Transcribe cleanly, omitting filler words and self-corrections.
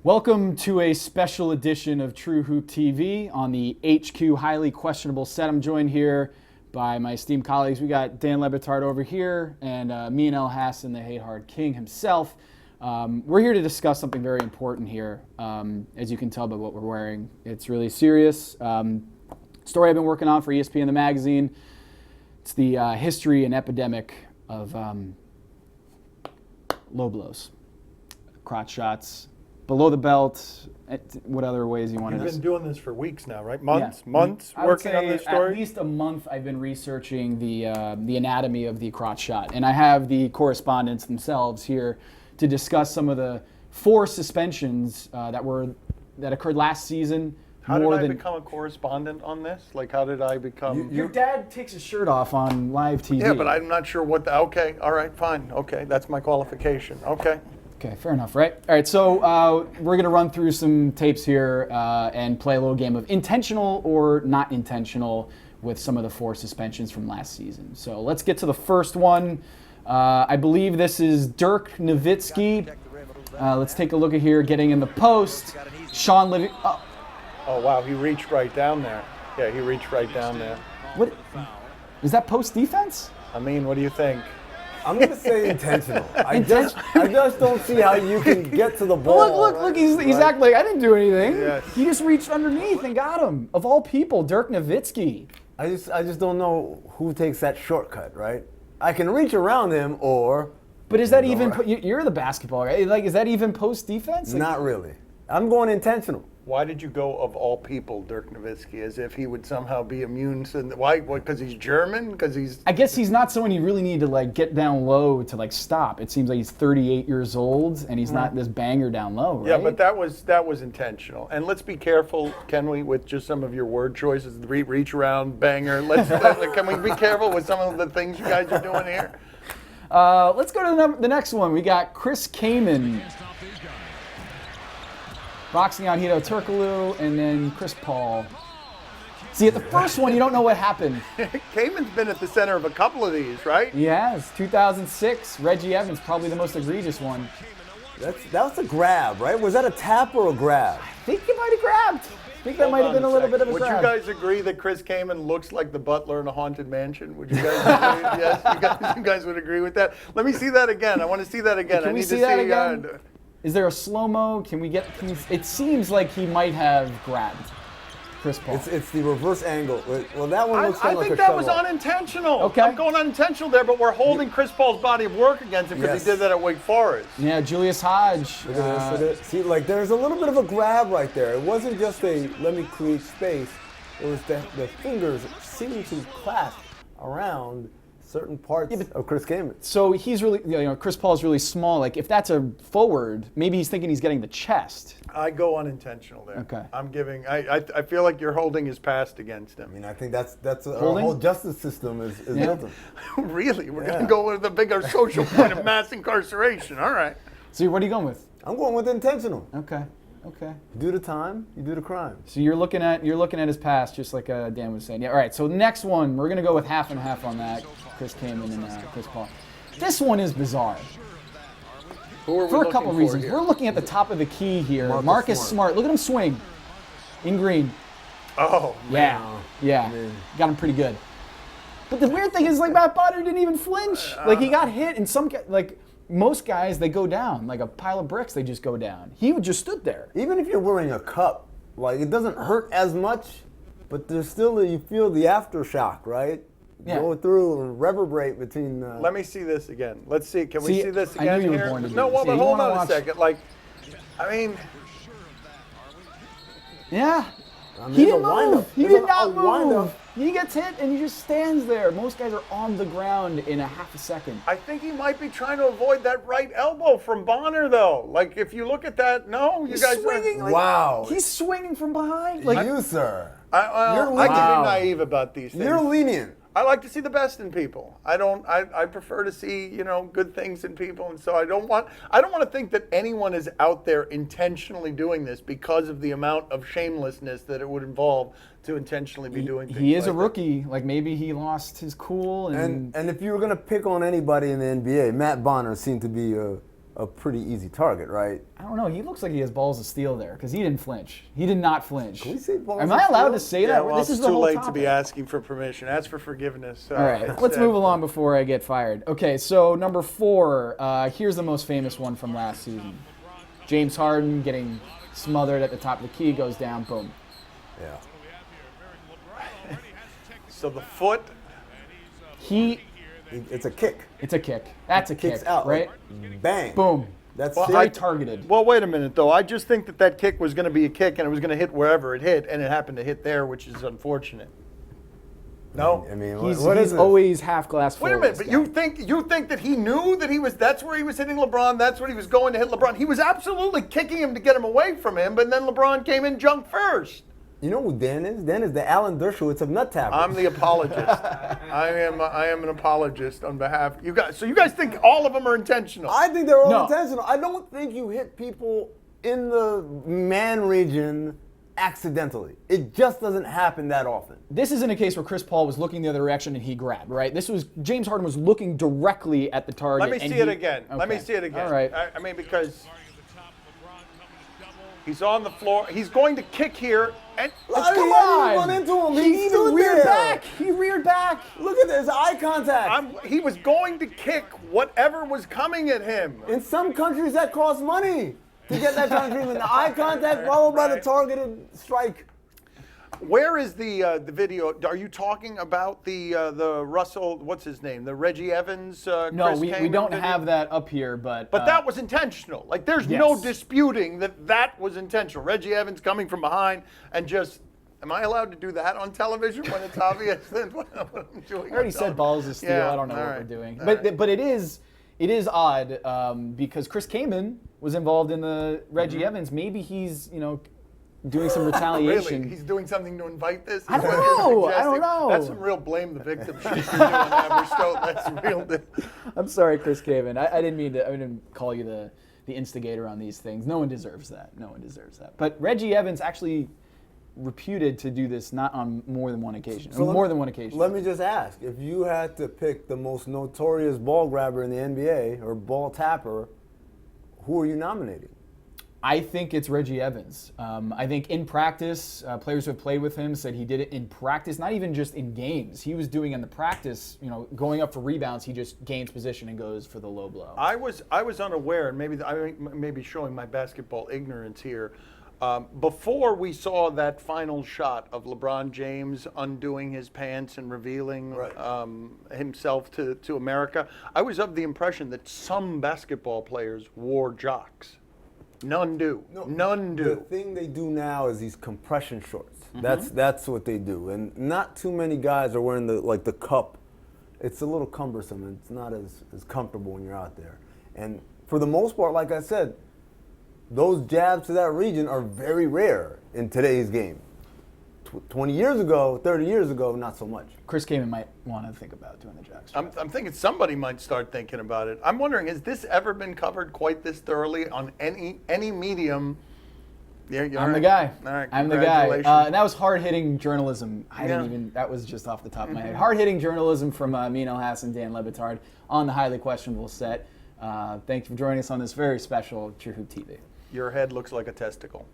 Welcome to a special edition of True Hoop TV on the HQ Highly Questionable set. I'm joined here by my esteemed colleagues. We got Dan Lebitard over here and me and El Hassan, the Hate Hard King himself. We're here to discuss something very important here. As you can tell by what we're wearing, it's really serious. Story I've been working on for ESPN the magazine. It's the history and epidemic of low blows, crotch shots, below the belt. What other ways you want to? You've been doing this for weeks now, right? Months working on this story. At least a month. I've been researching the anatomy of the crotch shot, and I have the correspondents themselves here to discuss some of the 4 suspensions that occurred last season. How did I become a correspondent on this? Like, how did I become? Your dad takes his shirt off on live TV. Yeah, but I'm not sure what the. Okay, all right, fine. Okay, that's my qualification. Okay. Okay, fair enough, right? All right, so we're going to run through some tapes here and play a little game of intentional or not intentional with some of the 4 suspensions from last season. So let's get to the first one. I believe this is Dirk Nowitzki. Let's take a look at here, getting in the post. Sean Living. Oh, wow, he reached right down there. Yeah, he reached right down there. What? Is that post defense? I mean, what do you think? I'm going to say intentional. I just don't see how you can get to the ball. Look, he's acting like I didn't do anything. Yes. He just reached underneath and got him. Of all people, Dirk Nowitzki. I just don't know who takes that shortcut, right? I can reach around him or... But is that even... You're the basketball guy. Like, is that even post defense? Like, not really. I'm going intentional. Why did you go of all people, Dirk Nowitzki, as if he would somehow be immune to? Why? Because he's German? Because he's? I guess he's not someone you really need to like get down low to like stop. It seems like he's 38 years old and he's not this banger down low, right? Yeah, but that was intentional. And let's be careful, can we, with just some of your word choices? Reach around, banger. Can we be careful with some of the things you guys are doing here? Let's go to the next one. We got Chris Kaman. Boxing on Hito Turkoglu, and then Chris Paul. See, at the first one, you don't know what happened. Kaman's been at the center of a couple of these, right? He has. 2006, Reggie Evans, probably the most egregious one. That was a grab, right? Was that a tap or a grab? I think he might have grabbed. I think that might have been a little bit of a grab. Would you guys agree that Chris Kaman looks like the butler in a haunted mansion? Would you guys agree? Yes, you guys would agree with that? Let me see that again. I want to see that again. Can we see that again? Is there a slow-mo? It seems like he might have grabbed Chris Paul. It's the reverse angle. Well, that one looks like a I think that was unintentional. Okay. I'm going unintentional there, but we're holding Chris Paul's body of work against him because he did that at Wake Forest. Yeah, Julius Hodge. See, like there's a little bit of a grab right there. It wasn't just a let me create space. It was the fingers seeming to clasp around certain parts of Chris Kaman. So he's really, Chris Paul's really small. Like if that's a forward, maybe he's thinking he's getting the chest. I go unintentional there. Okay. I'm giving. I feel like you're holding his past against him. I mean, I think that's our whole justice system is built on. Really, we're gonna go with the bigger social point of mass incarceration. All right. So what are you going with? I'm going with intentional. Okay. You do the time, you do the crime. So you're looking at his past, just like Dan was saying. Yeah. All right. So next one, we're gonna go with half and half on that. Chris Kaman and Chris Paul. This one is bizarre. For a couple of reasons. We're looking at the top of the key here. Marcus Smart. Look at him swing. In green. Oh. Yeah. Yeah. Got him pretty good. But the weird thing is, like Matt Bonner didn't even flinch. Like he got hit, and most guys, they go down. Like a pile of bricks, they just go down. He just stood there. Even if you're wearing a cup, like it doesn't hurt as much, but there's still you feel the aftershock, right? Yeah. Go through and reverberate between. Let me see this again. Let's see. Can we see this again I knew you here? were born to do No, this. well, Yeah, but you hold wanna on watch- a second. Like, I mean. Yeah. He didn't move. He did not move. Wind-up. He gets hit and he just stands there. Most guys are on the ground in a half a second. I think he might be trying to avoid that right elbow from Bonner, though. Like, if you look at that, no, you guys swinging. are. Like, Wow. He's swinging from behind. Like you, sir. I can be naive about these things. You're lenient. I like to see the best in people. I prefer to see, good things in people, and so I don't want to think that anyone is out there intentionally doing this because of the amount of shamelessness that it would involve to intentionally be doing things. He is like a rookie. That. Like maybe he lost his cool And if you were gonna pick on anybody in the NBA, Matt Bonner seemed to be a pretty easy target, right? I don't know. He looks like he has balls of steel there because he didn't flinch. He did not flinch. Can we say balls Am of I allowed steel? to say Yeah, that? well, This it's is the too whole late topic. to be asking for permission. Ask for forgiveness. All right, let's move along before I get fired. Okay, so number 4, here's the most famous one from last season. James Harden getting smothered at the top of the key, goes down, boom. Yeah. So the foot. It's a kick. It's a kick. That's a kick, Kicks out, right? like, bang. Boom. That's Well, Very targeted. Well, wait a minute, though. I just think that kick was going to be a kick, and it was going to hit wherever it hit, and it happened to hit there, which is unfortunate. No? I mean, He's what is it? always half glass full. Wait a minute, this but guy. you think that he knew that that's where he was hitting LeBron, that's what he was going to hit LeBron. He was absolutely kicking him to get him away from him, but then LeBron came in junk first. You know who Dan is? Dan is the Alan Dershowitz of nut tappers. I'm the apologist. I am an apologist on behalf you guys. So you guys think all of them are intentional? I think they're all No. intentional. I don't think you hit people in the man region accidentally. It just doesn't happen that often. This isn't a case where Chris Paul was looking the other direction and he grabbed, right? This was James Harden was looking directly at the target. Let me and see it again. Let me Okay. see it again. All right. I mean, because he's on the floor. He's going to kick here. And Come Come on! on! Run into him. He stood even reared there. back. He reared back. Look at this eye contact. he was going to kick whatever was coming at him. In some countries, that costs money to get that kind of treatment. The eye contact followed by the targeted strike. Where is the video? Are you talking about the Russell? What's his name? The Reggie Evans? No, Chris we Kaman don't video? have that up here, but But that was intentional. Like, there's no yes. disputing that was intentional. Reggie Evans coming from behind and just. Am I allowed to do that on television when it's obvious that what I'm doing? I already said balls of steel. Yeah, I don't know all what right, we're doing, all but right. but it is odd because Chris Kaman was involved in the Reggie Evans. Maybe he's doing some retaliation. Really? He's doing something to invite this? I Is don't that what you're know. I don't suggesting? know. That's some real blame the victim shit you're doing, Averstote. That's real. I'm sorry, Chris Kaman. I didn't mean to. I didn't call you the instigator on these things. No one deserves that. No one deserves that. But Reggie Evans actually reputed to do this not on more than one occasion. More than one occasion. Let me just ask, if you had to pick the most notorious ball grabber in the NBA or ball tapper, who are you nominating? I think it's Reggie Evans. I think in practice, players who have played with him said he did it in practice, not even just in games. He was doing in the practice, going up for rebounds, he just gains position and goes for the low blow. I was unaware, and maybe I may be showing my basketball ignorance here. Before we saw that final shot of LeBron James undoing his pants and revealing himself to America, I was of the impression that some basketball players wore jocks. None do. None do. The thing they do now is these compression shorts. That's what they do, and not too many guys are wearing the cup. It's a little cumbersome, and it's not as comfortable when you're out there. And for the most part, like I said, those jabs to that region are very rare in today's game. 20 years ago, 30 years ago, not so much. Chris Kaman might want to think about doing the jacks. I'm thinking somebody might start thinking about it. I'm wondering, has this ever been covered quite this thoroughly on any medium? Yeah, I'm the guy. All right, I'm the guy. congratulations. And that was hard-hitting journalism. That was just off the top of my head. Hard-hitting journalism from me and El Hassan, Dan Lebitard on the Highly Questionable set. Thank you for joining us on this very special True Hoop TV. Your head looks like a testicle.